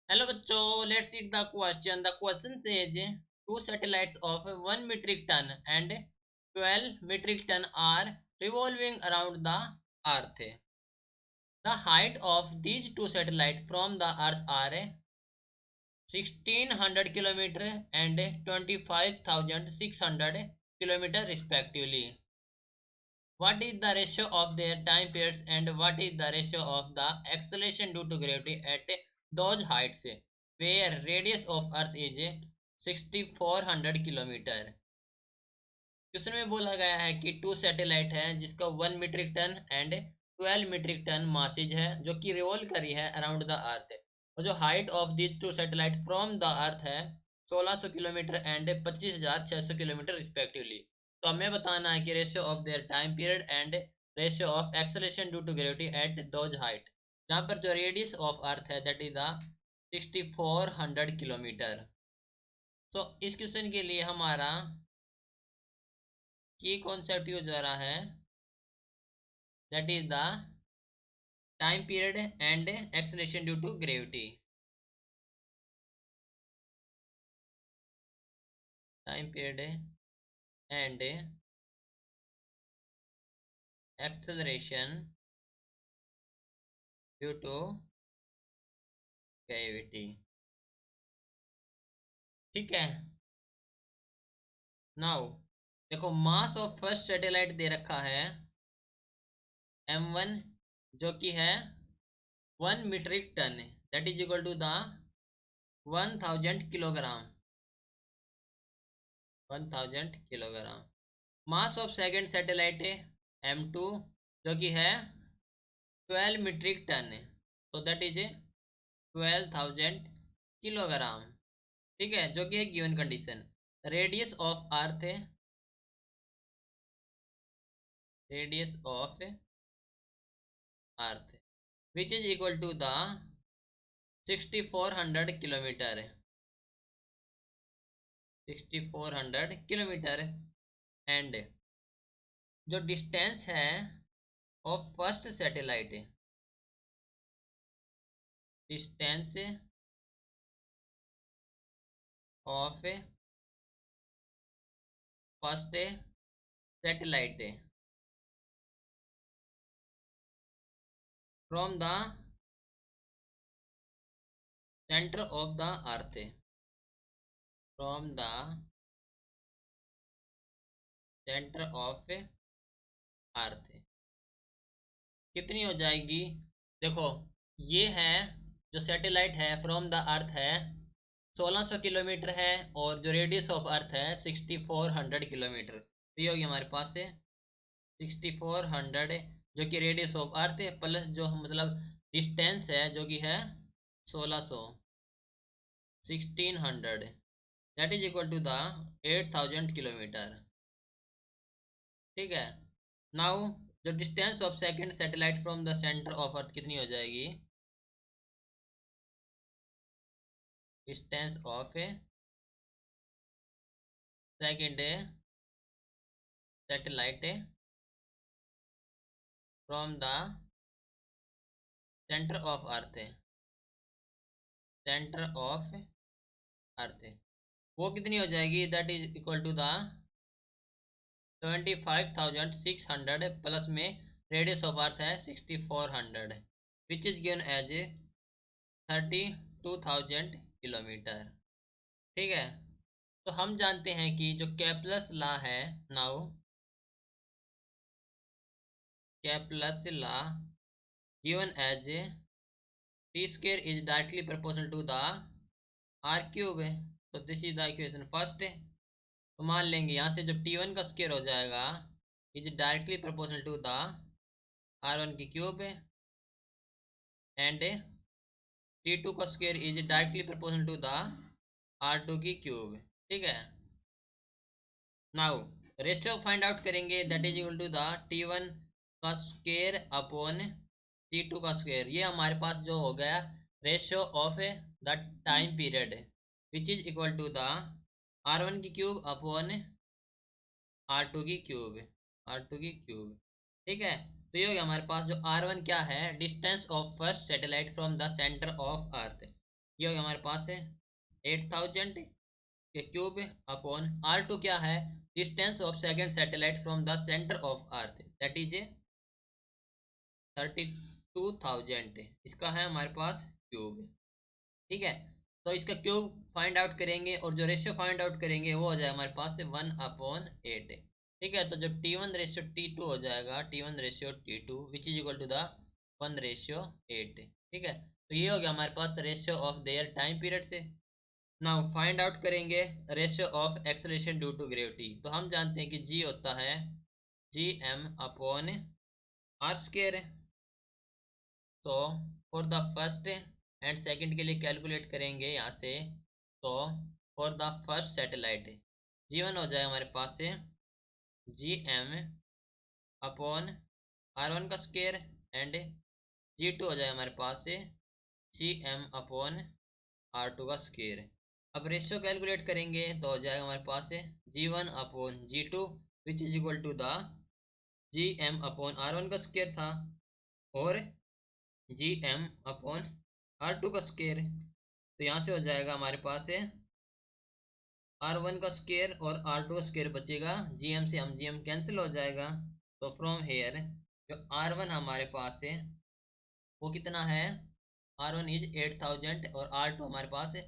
Hello बच्चों, let's read the question. The question says two satellites of 1 metric ton and 12 metric ton are revolving around the earth. The height of these two satellites from the earth are 1600 kilometer and 25,600 kilometer respectively. What is the ratio of their time periods and what is the ratio of the acceleration due to gravity at those heights where radius of earth is 6400 kilometre. Question में बोला गया है कि to satellite है जिसका 1 metric ton and 12 metric ton masses है जो कि रिवॉल्व करी है अराउंड द अर्थ. और जो height of this two satellite from the earth है 1600 किलोमीटर एंड 25,600 किलोमीटर रिस्पेक्टिवली. तो हमें बताना है कि ratio of their time period and ratio of acceleration due to gravity at those height, जहाँ पर जो रेडियस ऑफ अर्थ है दैट इज द 6400 किलोमीटर. तो इस क्वेश्चन के लिए हमारा की कॉन्सेप्ट यूज हो रहा है that is the time period and acceleration due to gravity. Time period and acceleration due to gravity. ठीक है. नाउ देखो, मास ऑफ फर्स्ट सैटेलाइट दे रखा है m1 जो कि है 1 metric ton, that is equal to the 1000 kilogram. 1000 kilogram. Mass of second satellite है m2 जो कि है 12 मीट्रिक टन, तो दैट इज 12,000 किलोग्राम. ठीक है, जो कि है given condition. Radius of earth है, radius of earth which is equal to the 6400 kilometre. 6400 kilometre. And जो डिस्टेंस है of first satellite, distance of first satellite from the centre of the earth, from the centre of earth कितनी हो जाएगी. देखो, ये है जो सैटेलाइट है फ्रॉम द अर्थ है 1600 किलोमीटर है और जो रेडियस ऑफ अर्थ है 6400 किलोमीटर. तो ये होगी हमारे पास से 6400 जो कि रेडियस ऑफ अर्थ है प्लस जो मतलब डिस्टेंस है जो कि है 1600, 1600 that is equal to the 8000 kilometre. ठीक है. नाउ जो distance of second satellite from the centre of earth कितनी हो जाएगी. Distance of second satellite from the centre of earth, centre of earth वो कितनी हो जाएगी. That is equal to the 25,600 plus में रेडियस ऑफ अर्थ है 6400 which is given as 32,000 kilometre. ठीक है. तो हम जानते हैं कि जो केप्लस लॉ है, now Kepler's law given as T square is directly proportional to the R cube है. तो this is the equation first है. तो मान लेंगे यहाँ से जब टी1 का स्क्वायर हो जाएगा is directly proportional to the r1 की क्यूब है एंड टी2 का square is directly proportional to the r2 की क्यूब. ठीक है. नाउ रेशियो फाइंड आउट करेंगे that is equal to the टी1 का स्क्वायर अपॉन टी2 का स्क्वायर. ये हमारे पास जो हो गया ratio of the time period which is equal to the r1 की क्यूब अपॉन r2 की क्यूब, r2 की क्यूब. ठीक है. तो ये हो गया हमारे पास जो r1 क्या है, distance of first satellite from the centre of अर्थ. ये हो गया हमारे पास है 8000 के क्यूब अपॉन R2 क्या है, distance of second satellite from the centre of earth, that is 32,000, इसका है हमारे पास क्यूब। ठीक है, तो इसका क्यूब फाइंड आउट करेंगे और जो रेशियो फाइंड आउट करेंगे वो हो जाएगा हमारे पास 1/8। ठीक है, तो जो T1 रेशियो T2 हो जाएगा, T1 ratio T2 which is equal to the 1/8। ठीक है, तो ये हो गया हमारे पास ratio of their time period से। नाउ फाइंड आउट करेंगे ratio of acceleration due to gravity. तो हम जानते हैं कि जी होता है Gm/r²। तो for the first and second के लिए कैलकुलेट करेंगे यहाँ से। तो for the first satellite G1 हो जाएगा हमारे पास से Gm/r1² एंड G2 हो जाएगा हमारे पास से Gm/r2²। अब रेशियो कैलकुलेट करेंगे तो हो जाएगा हमारे पास से G1/G2 which is equal to the Gm/r1² था और Gm/r2²। तो यहाँ से हो जाएगा हमारे पास है r1² और r2² बचेगा, gm से हम gm कैंसिल हो जाएगा। तो फ्रॉम हेयर जो r1 हमारे पास है वो कितना है, r1 इज 8000 और r2 हमारे पास है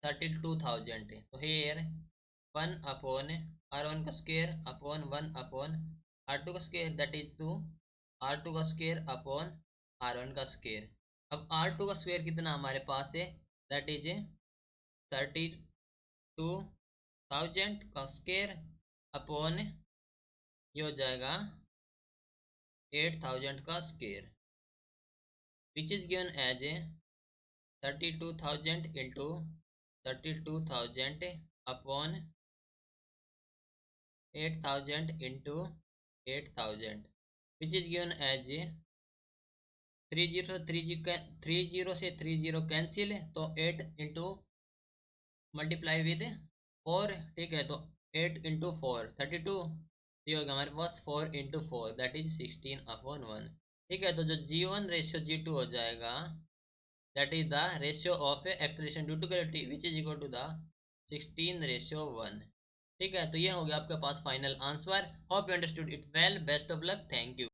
32,000। तो here 1/r1² upon 1/r2², that is 2 r2² upon r1²। अब r2² कितना हमारे पास है, दैट इज 32,000 अपॉन ये हो जाएगा 8,000 which is given as 32,000 into 32,000 upon 8,000 into 8,000 which is given as 30 से 30 कैंसिल, तो 8 इंटू मल्टीप्लाई विद 4। ठीक है, तो 8 इंटू 4 32, ये होगा हमारे पास 4 इंटू 4 दैट इज 16/1। ठीक है, तो जो G1 रेशियो G2 हो जाएगा that is the ratio of acceleration due to gravity which is equal to the 16:1। ठीक है, तो ये हो गया आपके पास final answer. Hope you understood it well, best of luck, thank you.